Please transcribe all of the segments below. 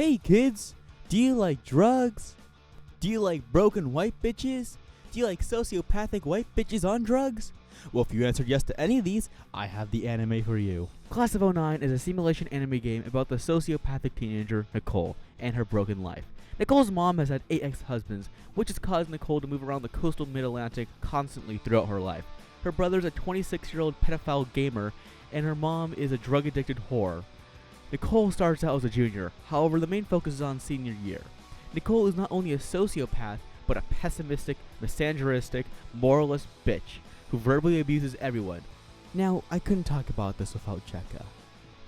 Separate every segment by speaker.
Speaker 1: Hey kids, do you like drugs? Do you like broken white bitches? Do you like sociopathic white bitches on drugs? Well, if you answered yes to any of these, I have the anime for you. Class of '09 is a simulation anime game about the sociopathic teenager Nichole and her broken life. Nichole's mom has had 8 ex-husbands, which has caused Nichole to move around the coastal mid-Atlantic constantly throughout her life. Her brother's a 26-year-old pedophile gamer, and her mom is a drug-addicted whore. Nichole starts out as a junior, however the main focus is on senior year. Nichole is not only a sociopath, but a pessimistic, misogynistic, moralist bitch who verbally abuses everyone. Now, I couldn't talk about this without Jecka.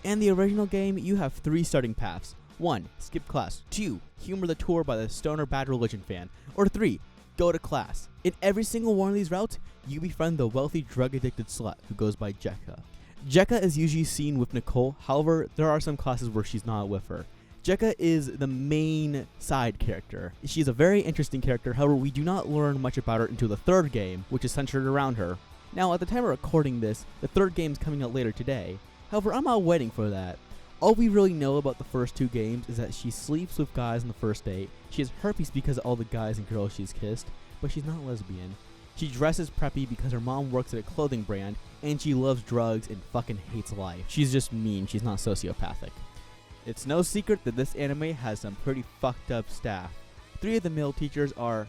Speaker 1: In the original game, you have 3 starting paths. 1. Skip class. 2. Humor the tour by the stoner bad religion fan. Or 3. Go to class. In every single one of these routes, you befriend the wealthy drug-addicted slut who goes by Jecka. Jecka is usually seen with Nichole, however, there are some classes where she's not with her. Jecka is the main side character. She's a very interesting character, however, we do not learn much about her until the 3rd game, which is centered around her. Now, at the time of recording this, the 3rd game is coming out later today. However, I'm not waiting for that. All we really know about the first 2 games is that she sleeps with guys on the first date, she has herpes because of all the guys and girls she's kissed, but she's not lesbian. She dresses preppy because her mom works at a clothing brand, and she loves drugs and fucking hates life. She's just mean, she's not sociopathic. It's no secret that this anime has some pretty fucked up staff. 3 of the male teachers are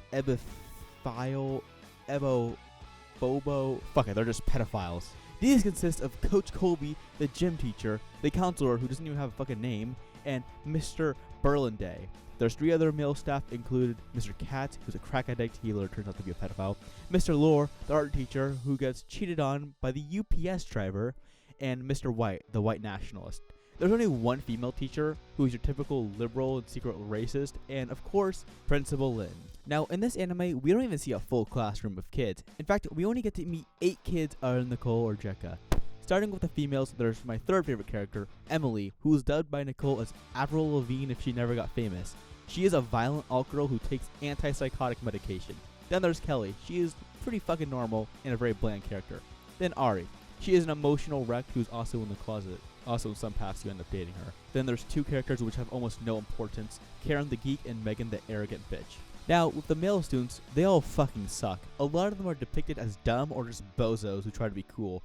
Speaker 1: Bobo. Fuck it, they're just pedophiles. These consist of Coach Colby, the gym teacher, the counselor who doesn't even have a fucking name, and Mr. Berlanday. There's 3 other male staff included Mr. Cat, who's a crack addict, he later turns out to be a pedophile, Mr. Lore, the art teacher, who gets cheated on by the UPS driver, and Mr. White, the white nationalist. There's only 1 female teacher, who is your typical liberal and secret racist, and of course, Principal Lin. Now, in this anime, we don't even see a full classroom of kids. In fact, we only get to meet 8 kids other than Nichole or Jecka. Starting with the females, there's my 3rd favorite character, Emily, who is dubbed by Nichole as Avril Lavigne if she never got famous. She is a violent alt girl who takes antipsychotic medication. Then there's Kelly. She is pretty fucking normal and a very bland character. Then Ari. She is an emotional wreck who's also in the closet. Also, in some paths, you end up dating her. Then there's 2 characters which have almost no importance, Karen the geek and Megan the arrogant bitch. Now, with the male students, they all fucking suck. A lot of them are depicted as dumb or just bozos who try to be cool.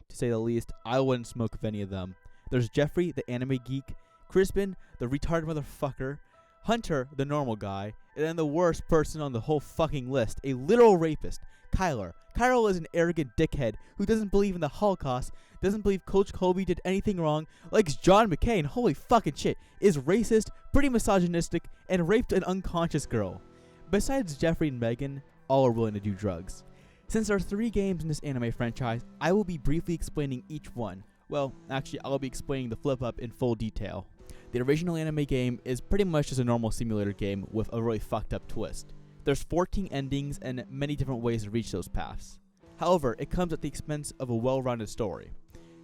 Speaker 1: To say the least, I wouldn't smoke with any of them. There's Jeffrey, the anime geek, Crispin, the retarded motherfucker, Hunter, the normal guy, and then the worst person on the whole fucking list, a literal rapist, Kyler. Kyler is an arrogant dickhead who doesn't believe in the Holocaust, doesn't believe Coach Colby did anything wrong, likes John McCain, holy fucking shit, is racist, pretty misogynistic, and raped an unconscious girl. Besides Jeffrey and Megan, all are willing to do drugs. Since there are 3 games in this anime franchise, I will be briefly explaining each one. Well, actually, I'll be explaining the flip-up in full detail. The original anime game is pretty much just a normal simulator game with a really fucked up twist. There's 14 endings and many different ways to reach those paths. However, it comes at the expense of a well-rounded story.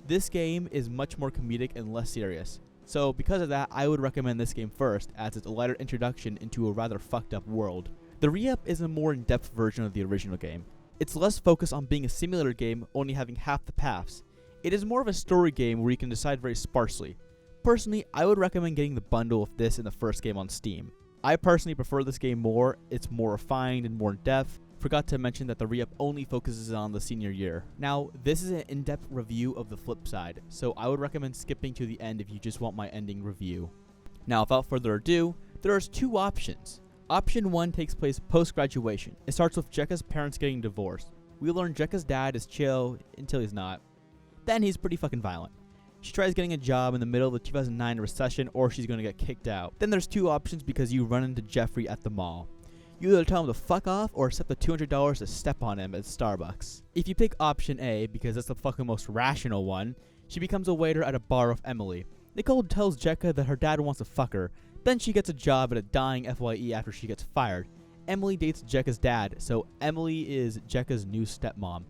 Speaker 1: This game is much more comedic and less serious. So because of that, I would recommend this game first, as it's a lighter introduction into a rather fucked up world. The re-up is a more in-depth version of the original game. It's less focused on being a simulator game, only having half the paths. It is more of a story game where you can decide very sparsely. Personally, I would recommend getting the bundle of this and the first game on Steam. I personally prefer this game more, it's more refined and more in-depth. Forgot to mention that the re-up only focuses on the senior year. Now, this is an in-depth review of the flip side, so I would recommend skipping to the end if you just want my ending review. Now, without further ado, there's 2 options. Option 1 takes place post-graduation. It starts with Jecka's parents getting divorced. We learn Jecka's dad is chill until he's not. Then he's pretty fucking violent. She tries getting a job in the middle of the 2009 recession, or she's going to get kicked out. Then there's 2 options because you run into Jeffrey at the mall. You either tell him to fuck off or accept the $200 to step on him at Starbucks. If you pick option A, because that's the fucking most rational one, she becomes a waiter at a bar with Emily. Nichole tells Jecka that her dad wants to fuck her. Then she gets a job at a dying FYE after she gets fired. Emily dates Jecka's dad, so Emily is Jecka's new stepmom.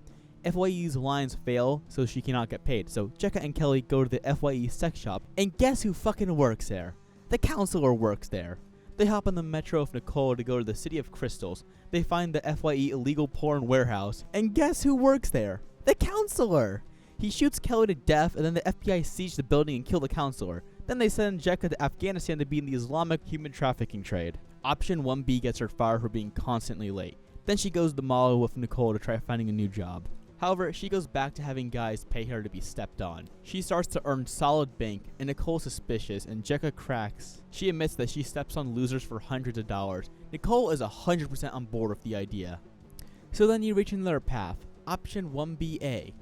Speaker 1: FYE's lines fail, so she cannot get paid, so Jecka and Kelly go to the FYE sex shop, and guess who fucking works there? The counselor works there. They hop on the metro with Nichole to go to the City of Crystals. They find the FYE illegal porn warehouse, and guess who works there? The counselor! He shoots Kelly to death, and then the FBI siege the building and kill the counselor. Then they send Jecka to Afghanistan to be in the Islamic human trafficking trade. Option 1B gets her fired for being constantly late. Then she goes to the mall with Nichole to try finding a new job. However, she goes back to having guys pay her to be stepped on. She starts to earn solid bank, and Nichole's suspicious, and Jecka cracks. She admits that she steps on losers for hundreds of dollars. Nichole is 100% on board with the idea. So then you reach another path. Option 1BA.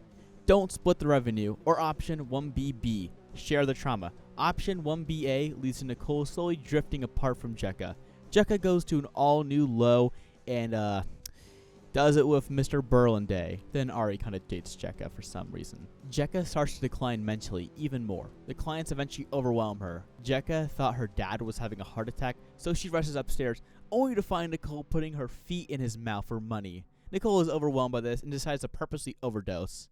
Speaker 1: Don't split the revenue. Or option 1BB. Share the trauma. Option 1BA leads to Nichole slowly drifting apart from Jecka. Jecka goes to an all-new low and does it with Mr. Burlingame. Then Ari kind of dates Jecka for some reason. Jecka starts to decline mentally even more. The clients eventually overwhelm her. Jecka thought her dad was having a heart attack, so she rushes upstairs, only to find Nichole putting her feet in his mouth for money. Nichole is overwhelmed by this and decides to purposely overdose.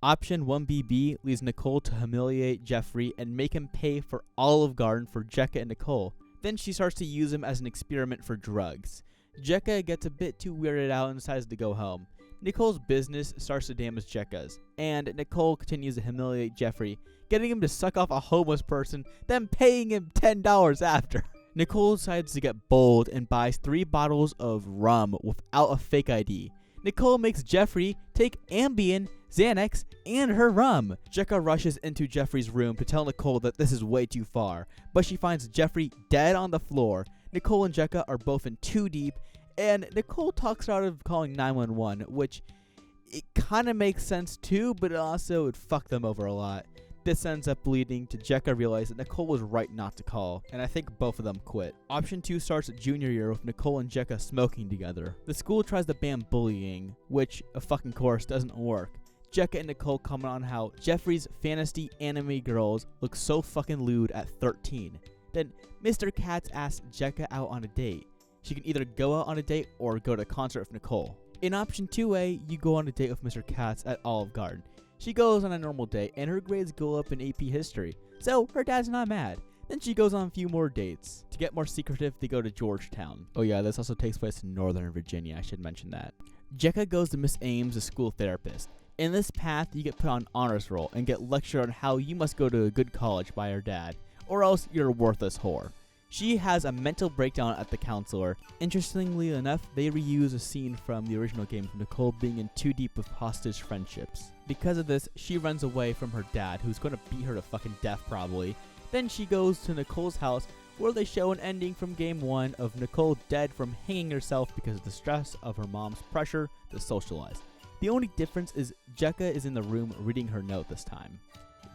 Speaker 1: Option 1BB leads Nichole to humiliate Jeffrey and make him pay for Olive Garden for Jecka and Nichole. Then she starts to use him as an experiment for drugs. Jecka gets a bit too weirded out and decides to go home. Nichole's business starts to damage Jecka's, and Nichole continues to humiliate Jeffrey, getting him to suck off a homeless person, then paying him $10 after. Nichole decides to get bold and buys 3 bottles of rum without a fake ID. Nichole makes Jeffrey take Ambien, Xanax, and her rum. Jecka rushes into Jeffrey's room to tell Nichole that this is way too far, but she finds Jeffrey dead on the floor. Nichole and Jecka are both in too deep, and Nichole talks her out of calling 911, which it kind of makes sense too, but it also would fuck them over a lot. This ends up leading to Jecka realize that Nichole was right not to call, and I think both of them quit. Option 2 starts at junior year with Nichole and Jecka smoking together. The school tries to ban bullying, which, of fucking course, doesn't work. Jecka and Nichole comment on how Jeffrey's fantasy anime girls look so fucking lewd at 13. Then Mr. Katz asks Jecka out on a date. She can either go out on a date or go to a concert with Nichole. In option 2A, you go on a date with Mr. Katz at Olive Garden. She goes on a normal date, and her grades go up in AP history, so her dad's not mad. Then she goes on a few more dates. To get more secretive, they go to Georgetown. Oh yeah, this also takes place in Northern Virginia, I should mention that. Jecka goes to Miss Ames, the school therapist. In this path, you get put on honors roll and get lectured on how you must go to a good college by her dad, or else you're a worthless whore. She has a mental breakdown at the counselor. Interestingly enough, they reuse a scene from the original game of Nichole being in too deep with hostage friendships. Because of this, she runs away from her dad, who's going to beat her to fucking death probably. Then she goes to Nichole's house, where they show an ending from game 1 of Nichole dead from hanging herself because of the stress of her mom's pressure to socialize. The only difference is Jecka is in the room reading her note this time.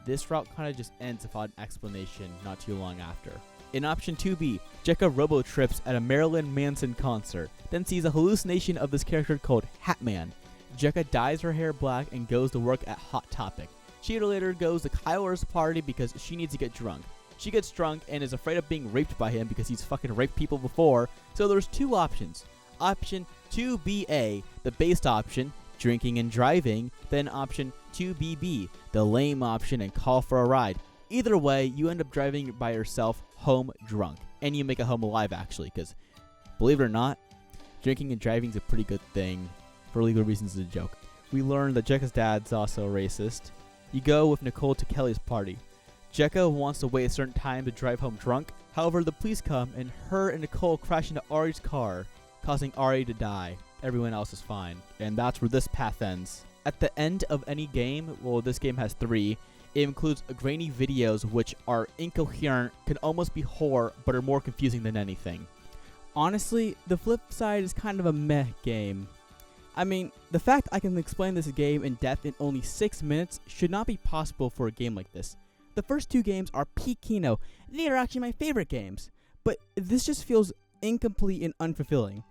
Speaker 1: This route kind of just ends without an explanation not too long after. In option 2B, Jecka robo-trips at a Marilyn Manson concert, then sees a hallucination of this character called Hatman. Jecka dyes her hair black and goes to work at Hot Topic. She later goes to Kyler's party because she needs to get drunk. She gets drunk and is afraid of being raped by him because he's fucking raped people before, so there's 2 options. Option 2BA, the based option, drinking and driving, then option 2BB, the lame option and call for a ride. Either way, you end up driving by yourself home drunk, and you make it home alive actually, because believe it or not, drinking and driving is a pretty good thing. For legal reasons, it's a joke. We learn that Jecka's dad's also racist. You go with Nichole to Kelly's party. Jecka wants to wait a certain time to drive home drunk. However, the police come and her and Nichole crash into Ari's car, causing Ari to die. Everyone else is fine. And that's where this path ends. At the end of any game, well, this game has 3, it includes grainy videos which are incoherent, can almost be horror, but are more confusing than anything. Honestly, the flip side is kind of a meh game. I mean, the fact I can explain this game in depth in only 6 minutes should not be possible for a game like this. The first 2 games are peak Kino. They are actually my favorite games. But this just feels incomplete and unfulfilling.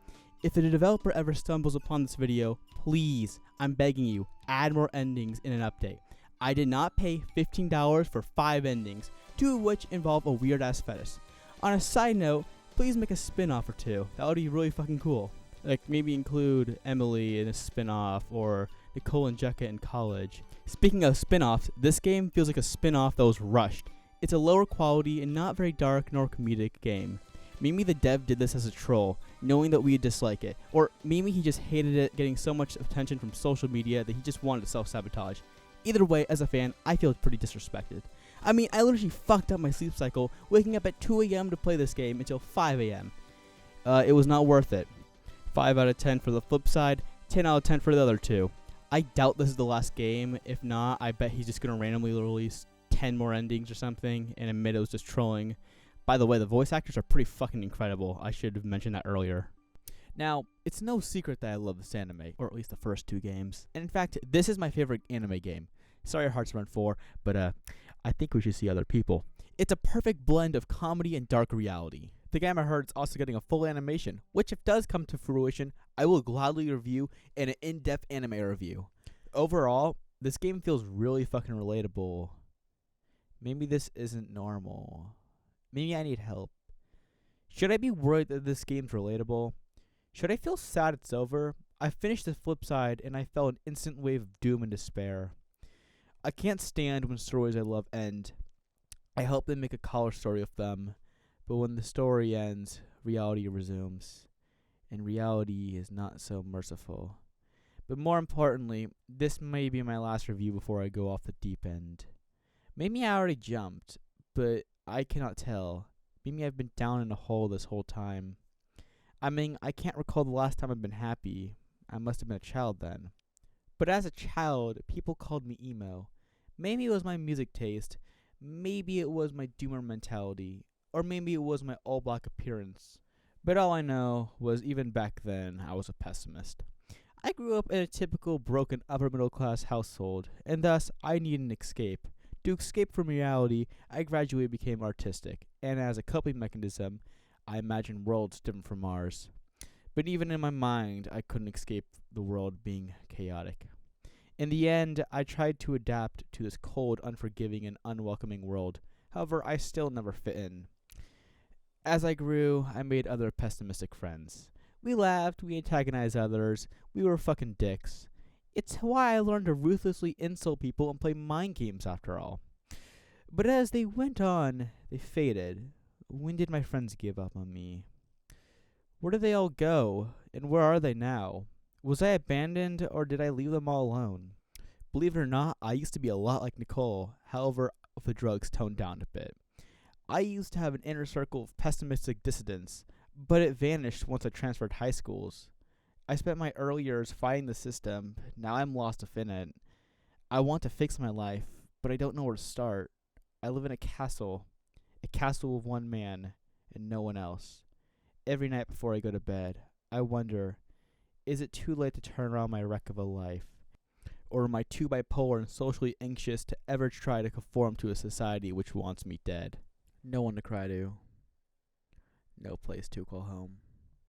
Speaker 1: If the developer ever stumbles upon this video, please, I'm begging you, add more endings in an update. I did not pay $15 for 5 endings, 2 of which involve a weird ass fetish. On a side note, please make a spin-off or 2. That would be really fucking cool. Like maybe include Emily in a spin-off or Nichole and Jecka in college. Speaking of spin-offs, this game feels like a spin-off that was rushed. It's a lower quality and not very dark nor comedic game. Maybe the dev did this as a troll, knowing that we'd dislike it. Or maybe he just hated it getting so much attention from social media that he just wanted to self-sabotage. Either way, as a fan, I feel pretty disrespected. I mean, I literally fucked up my sleep cycle, waking up at 2 a.m. to play this game until 5 a.m. It was not worth it. 5 out of 10 for the flip side, 10 out of 10 for the other two. I doubt this is the last game. If not, I bet he's just going to randomly release 10 more endings or something and admit it was just trolling. By the way, the voice actors are pretty fucking incredible. I should have mentioned that earlier. Now, it's no secret that I love this anime, or at least the first 2 games. And in fact, this is my favorite anime game. Sorry Hearts Run 4, but I think we should see other people. It's a perfect blend of comedy and dark reality. The game I heard is also getting a full animation, which if does come to fruition, I will gladly review in an in-depth anime review. Overall, this game feels really fucking relatable. Maybe this isn't normal. Maybe I need help. Should I be worried that this game's relatable? Should I feel sad it's over? I finished the flip side and I felt an instant wave of doom and despair. I can't stand when stories I love end. I hope they make a college story of them. But when the story ends, reality resumes. And reality is not so merciful. But more importantly, this may be my last review before I go off the deep end. Maybe I already jumped, but I cannot tell. Maybe I've been down in a hole this whole time. I mean, I can't recall the last time I've been happy. I must have been a child then. But as a child, people called me emo. Maybe it was my music taste. Maybe it was my doomer mentality. Or maybe it was my all-black appearance. But all I know was even back then, I was a pessimist. I grew up in a typical broken upper-middle-class household, and thus I needed an escape. To escape from reality, I gradually became artistic, and as a coping mechanism, I imagined worlds different from ours. But even in my mind, I couldn't escape the world being chaotic. In the end, I tried to adapt to this cold, unforgiving, and unwelcoming world. However, I still never fit in. As I grew, I made other pessimistic friends. We laughed, we antagonized others, we were fucking dicks. It's why I learned to ruthlessly insult people and play mind games after all. But as they went on, they faded. When did my friends give up on me? Where did they all go? And where are they now? Was I abandoned, or did I leave them all alone? Believe it or not, I used to be a lot like Nichole, however, with the drugs toned down a bit. I used to have an inner circle of pessimistic dissidents, but it vanished once I transferred high schools. I spent my early years fighting the system, now I'm lost within it. I want to fix my life, but I don't know where to start. I live in a castle of one man, and no one else. Every night before I go to bed, I wonder, is it too late to turn around my wreck of a life? Or am I too bipolar and socially anxious to ever try to conform to a society which wants me dead? No one to cry to. No place to call home.